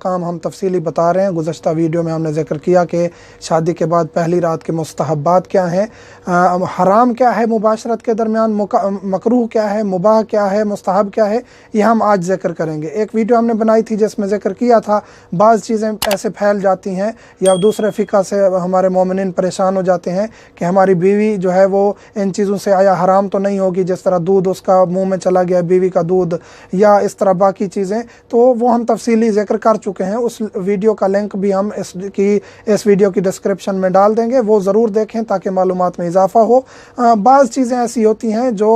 अहकाम हम तफसीली बता रहे हैं। गुज़श्ता वीडियो में हमने ज़िक्र किया कि शादी के बाद पहली रात के मुस्तहब्बात क्या हैं, हराम क्या है मुबाशरत के दरमियान, मकरूह क्या है, मुबाह क्या है, मुस्तहब क्या है, ये हम आज ज़िक्र करेंगे। एक वीडियो हमने बनाई थी जिसमें ज़िक्र किया था बाज़ चीज़ें ऐसे फैल जाती हैं या दूसरे फ़िक़ा से हमारे मोमिनीन परेशान हो जाते हैं कि हमारी बीवी जो है वो इन चीज़ों से आया हराम तो नहीं होगी, जिस तरह दूध उसका मुँह में चला गया बीवी का दूध या इस तरह बाकी चीज़ें, तो वो हम तफसीली ज़िक्र कर चुके हैं। उस वीडियो का लिंक भी हम इस वीडियो की डिस्क्रिप्शन में डाल देंगे, वो ज़रूर देखें ताकि मालूमात में इजाफ़ा हो। बाज़ चीज़ें ऐसी होती हैं जो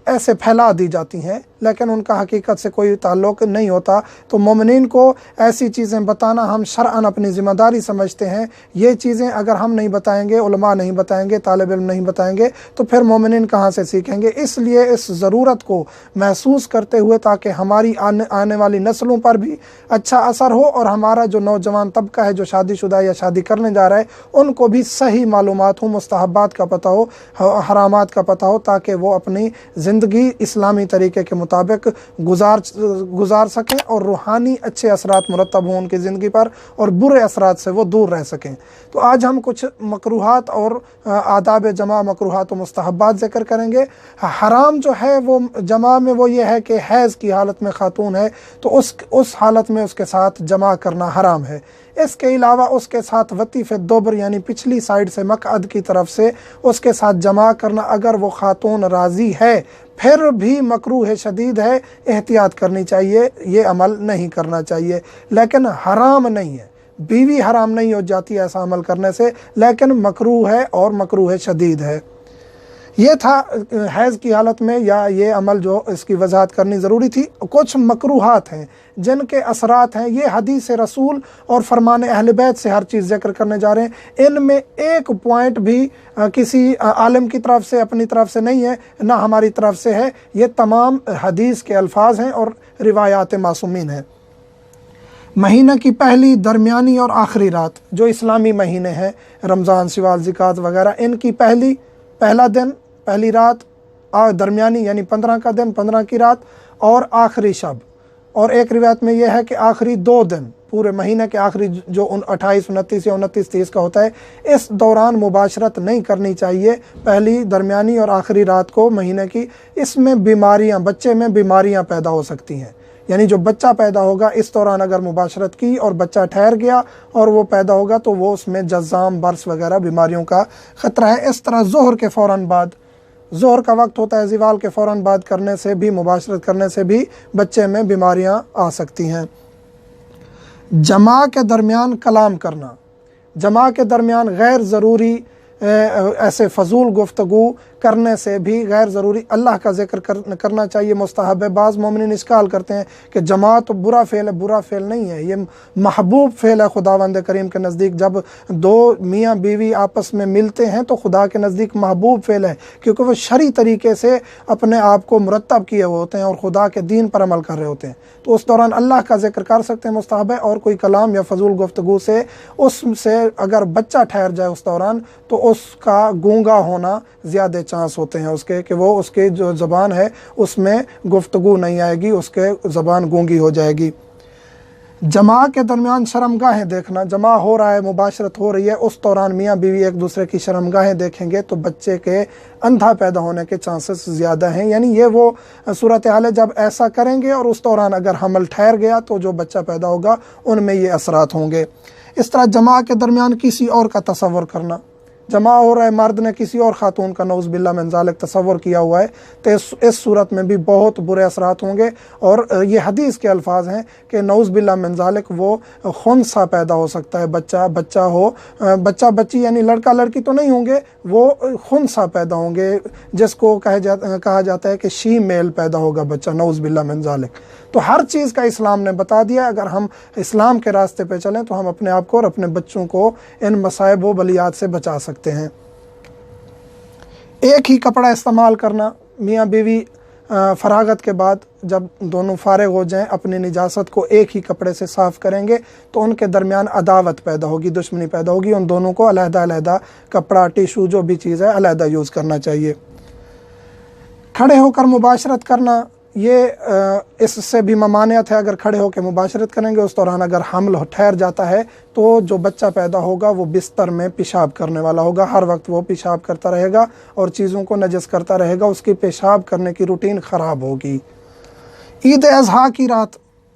ऐसे फैला दी जाती हैं लेकिन उनका हकीकत से कोई ताल्लुक़ नहीं होता, तो मोमिनीन को ऐसी चीज़ें बताना हम शरअन अपनी ज़िम्मेदारी समझते हैं। ये चीज़ें अगर हम नहीं बताएंगे, उलमा नहीं बताएंगे, तालिब इल्म नहीं बताएंगे, तो फिर मोमिनीन कहाँ से सीखेंगे। इसलिए इस ज़रूरत को महसूस करते हुए ताकि हमारी आने वाली नस्लों पर भी अच्छा असर हो और हमारा जो नौजवान तबका है जो शादीशुदा या शादी करने जा रहा है उनको भी सही मालूमात हो, मुस्तहब्बात का पता हो, हरामात का पता हो, ताकि वो अपनी ज़िंदगी इस्लामी तरीके के मुताबिक गुजार सकें और रूहानी अच्छे असरात मुरतब हों उनकी ज़िंदगी पर और बुरे असरात से वो दूर रह सकें। तो आज हम कुछ मकरूहात और आदाब जमा, मकरूहात और मुस्तहब्बात ज़िक्र करेंगे। हराम जो है वो जमा में वो ये है कि हैज़ की हालत में ख़ातून है तो उस हालत में उसके साथ जमा करना हराम है। इसके अलावा उसके साथ वतीफ़ दोबर यानी पिछली साइड से मक़अद की तरफ से उसके साथ जमा करना अगर वो ख़ातून राज़ी है फिर भी मकरूह शदीद है, एहतियात करनी चाहिए, ये अमल नहीं करना चाहिए, लेकिन हराम नहीं है। बीवी हराम नहीं हो जाती ऐसा अमल करने से, लेकिन मकरूह है और मकरूह शदीद है। ये था हैज़ की हालत में या ये अमल जो इसकी वजाहत करनी ज़रूरी थी। कुछ मकरूहात हैं जिनके असरात हैं, ये हदीस रसूल और फरमान अहले बैत से हर चीज़ ज़िक्र करने जा रहे हैं। इनमें एक पॉइंट भी किसी आलिम की तरफ से अपनी तरफ से नहीं है, ना हमारी तरफ से है। ये तमाम हदीस के अल्फाज हैं और रिवायात मासूमीन हैं। महीने की पहली, दरमियानी और आखिरी रात जो इस्लामी महीने हैं, रमज़ान, शवाल, ज़िकात वगैरह, इनकी पहला दिन, पहली रात, दरमियानी यानी 15 का दिन, 15 की रात और आखिरी शब, और एक रिवायत में यह है कि आखिरी 2 दिन पूरे महीने के आखिरी जो 28, 29 या 29, 30 का होता है, इस दौरान मुबाशरत नहीं करनी चाहिए। पहली, दरमियानी और आखिरी रात को महीने की, इसमें बीमारियां, बच्चे में बीमारियां पैदा हो सकती हैं। यानी जो बच्चा पैदा होगा इस दौरान अगर मुबाशरत की और बच्चा ठहर गया और वो पैदा होगा तो वो उसमें जज़ाम, बर्स वगैरह बीमारियों का ख़तरा है। इस तरह ज़ोहर के फ़ौरन बाद, ज़ोहर का वक्त होता है, ज़िवाल के फ़ौरन बाद करने से भी, मुबाशरत करने से भी बच्चे में बीमारियां आ सकती हैं। जमा के दरमियान कलाम करना, जमा के दरमियान गैर ज़रूरी ऐसे फजूल गुफ्तगू करने से भी, गैर ज़रूरी अल्लाह का ज़िक्र करना चाहिए, मुस्तहब है। बाज़ मोमिनीन इश्काल करते हैं कि जमा तो बुरा फ़ेल है, बुरा फ़ेल नहीं है, ये महबूब फ़ेल है खुदावंद करीम के नज़दीक। जब दो मियाँ बीवी आपस में मिलते हैं तो खुदा के नज़दीक महबूब फ़ेल है, क्योंकि वो शरी तरीके से अपने आप को मुरतब किए हुए होते हैं और खुदा के दीन पर अमल कर रहे होते हैं। तो उस दौरान अल्लाह का ज़िक्र कर सकते हैं, मुस्तहब है। और कोई कलाम या फजूल गुफ्तगू से उससे अगर बच्चा ठहर जाए उस दौरान तो उसका गूंगा होना ज़्यादा चांस होते हैं उसके, कि वो उसके जो ज़बान है उसमें गुफ्तगू नहीं आएगी, उसके ज़बान गूंगी हो जाएगी। जमा के दरमियान शर्मगाहें देखना, जमा हो रहा है, मुबाशरत हो रही है, उस दौरान मियाँ बीवी एक दूसरे की शर्मगाहें देखेंगे तो बच्चे के अंधा पैदा होने के चांसेस ज़्यादा हैं। यानी ये वो सूरत हाल है जब ऐसा करेंगे और उस दौरान अगर हमल ठहर गया तो जो बच्चा पैदा होगा उनमें ये असरात होंगे। इस तरह जमा के दरमियान किसी और का तसव्वुर करना, जमा हो रहा है, मर्द ने किसी और ख़ातून का नौज़ बिल्लाह मिन ज़ालिक तसव्वुर किया हुआ है, तो इस सूरत में भी बहुत बुरे असरात होंगे। और ये हदीस के अल्फाज हैं कि नौज़ बिल्लाह मिन ज़ालिक वो खुनसा पैदा हो सकता है, बच्चा हो, बच्चा बच्ची यानी लड़का लड़की तो नहीं होंगे, वो खुनसा पैदा होंगे, जिसको कहा जाता है कि शी मेल पैदा होगा बच्चा, नौज़ बिल्लाह मिन ज़ालिक। तो हर चीज़ का इस्लाम ने बता दिया। अगर हम इस्लाम के रास्ते पे चलें तो हम अपने आप को और अपने बच्चों को इन मसाइब व बलियात से बचा सकते हैं। एक ही कपड़ा इस्तेमाल करना, मियाँ बीवी फरागत के बाद जब दोनों फारिग हो जाएं अपनी निजासत को एक ही कपड़े से साफ़ करेंगे तो उनके दरमियान अदावत पैदा होगी, दुश्मनी पैदा होगी। उन दोनों को अलहदा कपड़ा, टिशू, जो भी चीज़ है अलहदा यूज़ करना चाहिए। खड़े होकर मुबाशरत करना, ये इससे भी ममानियत है, अगर खड़े होकर मुबाशरत करेंगे उस दौरान अगर हमल ठहर जाता है तो जो बच्चा पैदा होगा वो बिस्तर में पेशाब करने वाला होगा, हर वक्त वो पेशाब करता रहेगा और चीज़ों को नजस करता रहेगा, उसकी पेशाब करने की रूटीन ख़राब होगी। ईद अज़हा की रात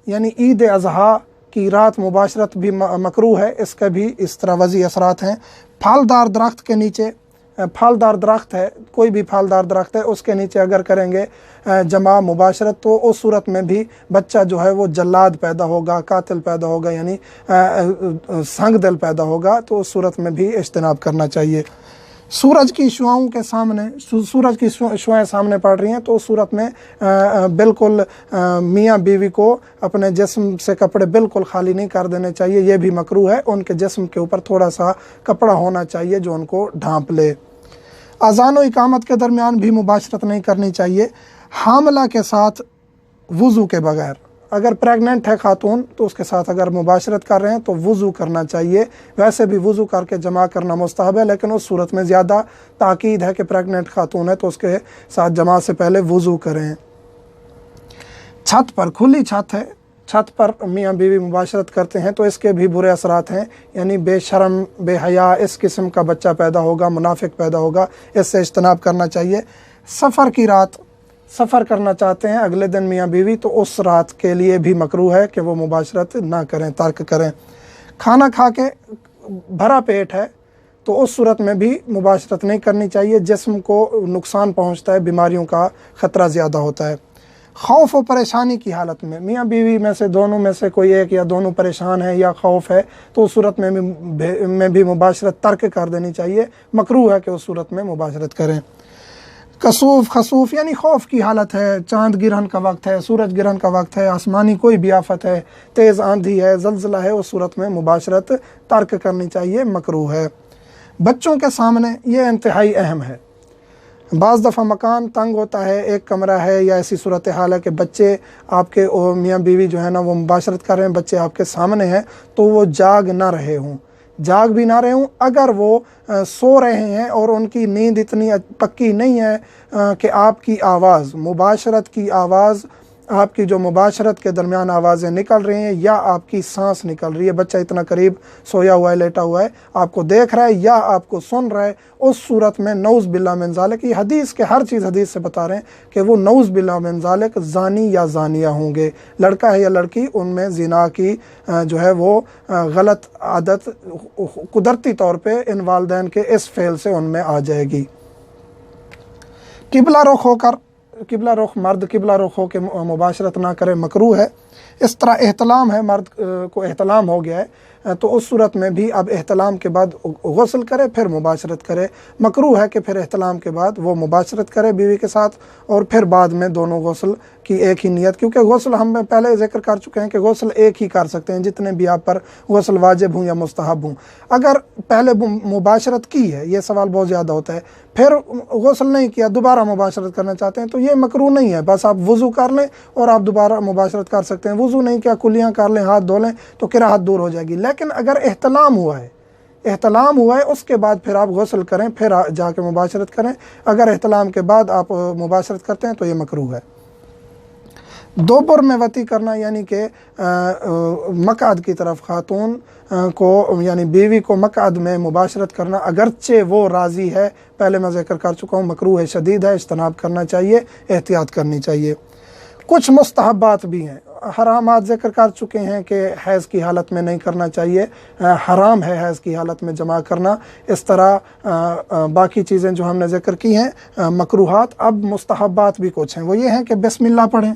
यानी ईद अज़हा की रात मुबाशरत भी मकरूह है, इसका भी इस तरह वज़ी असरात हैं। फलदार दरख्त के नीचे, फलदार दरख्त है, कोई भी फलदार दरख्त है, उसके नीचे अगर करेंगे जमा मुबाशरत तो उस सूरत में भी बच्चा जो है वो जल्लाद पैदा होगा, कातिल पैदा होगा, यानी संग दिल पैदा होगा, तो उस सूरत में भी इज्तनाब करना चाहिए। सूरज की शुआओं के सामने, सूरज की शुआएं सामने पड़ रही हैं तो उस सूरत में बिल्कुल मियाँ बीवी को अपने जिस्म से कपड़े बिल्कुल खाली नहीं कर देने चाहिए, ये भी मकरूह है। उनके जिस्म के ऊपर थोड़ा सा कपड़ा होना चाहिए जो उनको ढांप ले। अज़ान और इकामत के दरमियान भी मुबाशरत नहीं करनी चाहिए। हामला के साथ वुज़ू के बगैर, अगर प्रेग्नेंट है खातून तो उसके साथ अगर मुबाशरत कर रहे हैं तो वुज़ू करना चाहिए। वैसे भी वुज़ू करके जमा करना मुस्तहब है, लेकिन उस सूरत में ज़्यादा ताकीद है कि प्रेग्नेंट खातून है तो उसके साथ जमा से पहले वुज़ू करें। छत पर, खुली छत है, छत पर मियाँ बीवी मुबाशरत करते हैं तो इसके भी बुरे असरात हैं, यानी बेशरम बेहया इस किस्म का बच्चा पैदा होगा, मुनाफिक पैदा होगा, इससे इज्तनाब करना चाहिए। सफ़र की रात, सफ़र करना चाहते हैं अगले दिन मियाँ बीवी तो उस रात के लिए भी मकरूह है कि वो मुबाशरत ना करें, तर्क करें। खाना खा के भरा पेट है तो उस सूरत में भी मुबाशरत नहीं करनी चाहिए, जिस्म को नुकसान पहुँचता है, बीमारियों का ख़तरा ज़्यादा होता है। खौफ और परेशानी की हालत में, मियाँ बीवी में से दोनों में से कोई एक या दोनों परेशान है या खौफ है तो उस सूरत में भी मुबाशरत तर्क कर देनी चाहिए, मकरूह है कि उस सूरत में मुबाशरत करें। कसूफ, खसूफ यानी खौफ की हालत है, चांद गिरहन का वक्त है, सूरज गिरहन का वक्त है, आसमानी कोई भी आफत है, तेज़ आंधी है, ज़लज़ला है, उस सूरत में मुबाशरत तर्क करनी चाहिए, मकरूह है। बच्चों के सामने ये इंतहाई अहम है। बाज़ दफ़ा मकान तंग होता है, एक कमरा है या ऐसी सूरत हाल है कि बच्चे आपके मियाँ बीवी जो है ना वो मुबाशरत कर रहे हैं, बच्चे आपके सामने हैं तो वो जाग ना रहे हों, जाग भी ना रहे हों, अगर वो सो रहे हैं और उनकी नींद इतनी पक्की नहीं है कि आपकी आवाज़, मुबाशरत की आवाज़, आपकी जो मुबाशरत के दरमियान आवाज़ें निकल रही हैं या आपकी सांस निकल रही है, बच्चा इतना करीब सोया हुआ है, लेटा हुआ है, आपको देख रहा है या आपको सुन रहा है, उस सूरत में नऊज़ बिल्लाह मिन ज़ालिक, ये हदीस के हर चीज़ हदीस से बता रहे हैं कि वो नऊज़ बिल्लाह मिन ज़ालिक ज़ानी या ज़ानिया होंगे, लड़का है या लड़की, उनमें ज़िना की जो है वो गलत आदत कुदरती तौर पर इन वालिदैन के इस फ़ेल से उनमें आ जाएगी। किबला रुख होकर, किबला रुख, मर्द किबला रुख हो के मुबाशरत ना करे, मकरूह है। इस तरह एहतलाम है, मर्द को एहतलाम हो गया है तो उस सूरत में भी अब एहतलाम के बाद गुस्ल करे फिर मुबाशरत करे, मकरूह है कि फिर एहतलाम के बाद वो मुबाशरत करे बीवी के साथ और फिर बाद में दोनों गुस्ल की एक ही नियत, क्योंकि गुस्ल हम पहले जिक्र कर चुके हैं कि गुस्ल एक ही कर सकते हैं, जितने भी आप पर गुस्ल वाजिब हों या मुस्तहब हों। अगर पहले मुबाशरत की है, ये सवाल बहुत ज़्यादा होता है, फिर गुस्ल नहीं किया, दोबारा मुबाशरत करना चाहते हैं तो ये मकरूह नहीं है, बस आप वज़ू कर लें और आप दोबारा मुबाशरत कर सकते हैं। वज़ू नहीं किया, कुलियाँ कर लें, हाथ धो लें तो किराहत दूर हो जाएगी। लेकिन अगर एहतलाम हुआ है, एहतलाम हुआ है उसके बाद फिर आप गुस्ल करें, फिर जाके मुबाशरत करें। अगर एहतलाम के बाद आप मुबाशरत करते हैं तो ये मकरूह है। दोपहर में वती करना यानी कि मक़अद की तरफ खातून को यानी बीवी को मक़अद में मुबाशरत करना, अगरचे वो राज़ी है, पहले मैं ज़िक्र कर चुका हूँ, मकरूह है, शदीद है, इज्तनाब करना चाहिए, एहतियात करनी चाहिए। कुछ मुस्तहब्बात भी हैं, हरामात ज़िक्र कर चुके हैं कि हैज़ की हालत में नहीं करना चाहिए, हराम है हैज़ की हालत में जमा करना। इस तरह बाकी चीज़ें जो हमने ज़िक्र की हैं मकरूहात। अब मुस्तहब्बात भी कुछ हैं, वो ये हैं कि बिस्मिल्लाह पढ़ें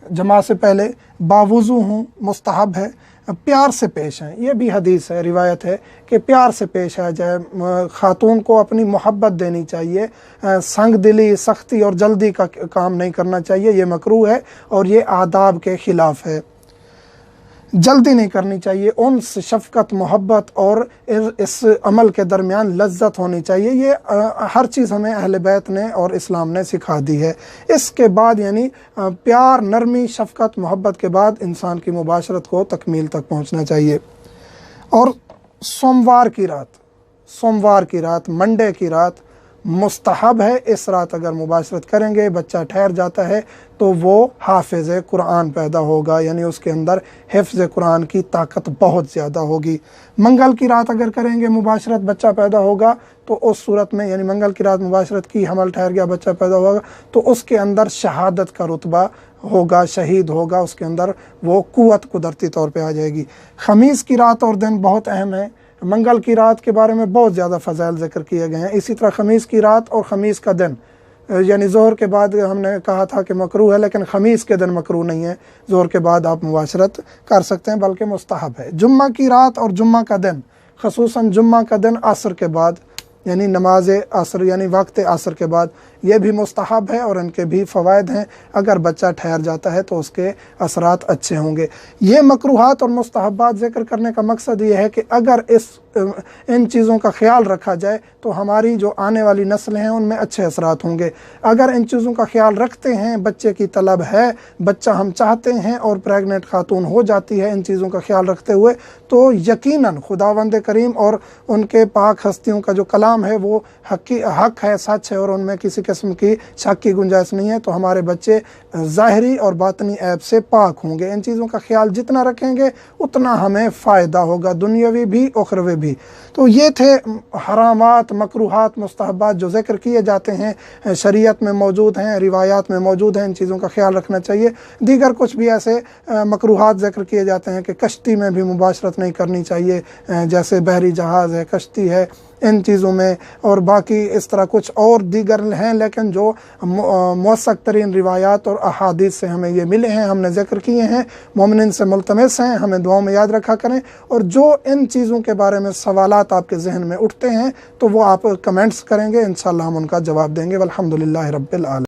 जमा से पहले, बावुज़ू हूँ, मुस्तहब है, प्यार से पेश आएँ, ये भी हदीस है, रिवायत है कि प्यार से पेश आ जाए, ख़ातून को अपनी मोहब्बत देनी चाहिए, संग दिली, सख्ती और जल्दी का काम नहीं करना चाहिए, ये मकरूह है और ये आदाब के ख़िलाफ़ है। जल्दी नहीं करनी चाहिए, उनसे शफ़क़त, मोहब्बत और इस अमल के दरमियान लज्जत होनी चाहिए, ये हर चीज़ हमें अहले बैत ने और इस्लाम ने सिखा दी है। इसके बाद यानी प्यार, नरमी, शफ़क़त, मोहब्बत के बाद इंसान की मुबाशरत को तकमील तक पहुँचना चाहिए। और सोमवार की रात, सोमवार की रात, मंडे की रात मुस्तहब है। इस रात अगर मुबाशरत करेंगे, बच्चा ठहर जाता है तो वो हाफिज़ कुरान पैदा होगा, यानी उसके अंदर हिफ्ज़ कुरान की ताकत बहुत ज़्यादा होगी। मंगल की रात अगर करेंगे मुबाशरत, बच्चा पैदा होगा तो उस सूरत में, यानी मंगल की रात मुबाशरत की, हमल ठहर गया, बच्चा पैदा होगा तो उसके अंदर शहादत का रुतबा होगा, शहीद होगा, उसके अंदर वो कुव्वत कुदरती तौर पे आ जाएगी। ख़मीस की रात और दिन बहुत अहम है। मंगल की रात के बारे में बहुत ज़्यादा फ़ज़ाइल ज़िक्र किए गए हैं। इसी तरह ख़मीस की रात और ख़मीस का दिन, यानी ज़ोहर के बाद हमने कहा था कि मकरूह है, लेकिन ख़मीस के दिन मकरूह नहीं है। ज़ोहर के बाद आप मुबाशरत कर सकते हैं, बल्कि मुस्तहब है। जुम्मा की रात और जुम्मा का दिन, ख़ुसूसन जुम्मा का दिन असर के बाद, यानी नमाज असर यानी वक्त असर के बाद, ये भी मुस्तहब है और इनके भी फ़वाइद हैं। अगर बच्चा ठहर जाता है तो उसके असरात अच्छे होंगे। ये मकरूहात और मुस्तहबात ज़िक्र करने का मकसद ये है कि अगर इन चीज़ों का ख्याल रखा जाए तो हमारी जो आने वाली नस्लें हैं उनमें अच्छे असरात होंगे। अगर इन चीज़ों का ख्याल रखते हैं, बच्चे की तलब है, बच्चा हम चाहते हैं और प्रेग्नेंट खातून हो जाती है इन चीज़ों का ख्याल रखते हुए, तो यकीनन खुदावंद करीम और उनके पाक हस्तियों का जो कलाम है वो हक है, सच है और उनमें किसी किस्म की शक की गुंजाइश नहीं है। तो हमारे बच्चे ज़ाहिरी और बातनी ऐब से पाक होंगे। इन चीज़ों का ख्याल जितना रखेंगे उतना हमें फ़ायदा होगा, दुनियावी भी उखरवी भी। तो ये थे हरामात, मकरूहात, मुस्तहबात जो ज़िक्र किए जाते हैं, शरीयत में मौजूद हैं, रिवायात में मौजूद हैं। इन चीज़ों का ख्याल रखना चाहिए। दीगर कुछ भी ऐसे मकरूहात ज़िक्र किए जाते हैं कि कश्ती में भी मुबाशरत नहीं करनी चाहिए, जैसे बहरी जहाज़ है, कश्ती है, इन चीज़ों में, और बाकी इस तरह कुछ और दीगर हैं, लेकिन जो मौसक तरीन रिवायात और अहादीस से हमें ये मिले हैं, हमने ज़िक्र किए हैं, मोमिन से मुल्तमस हैं, हमें दुआओं में याद रखा करें। और जो इन चीज़ों के बारे में सवालात आपके जहन में उठते हैं तो वो आप कमेंट्स करेंगे, इंशाअल्लाह हम उनका जवाब देंगे। वल्हम्दुलिल्लाहि रब्बिल आलमीन।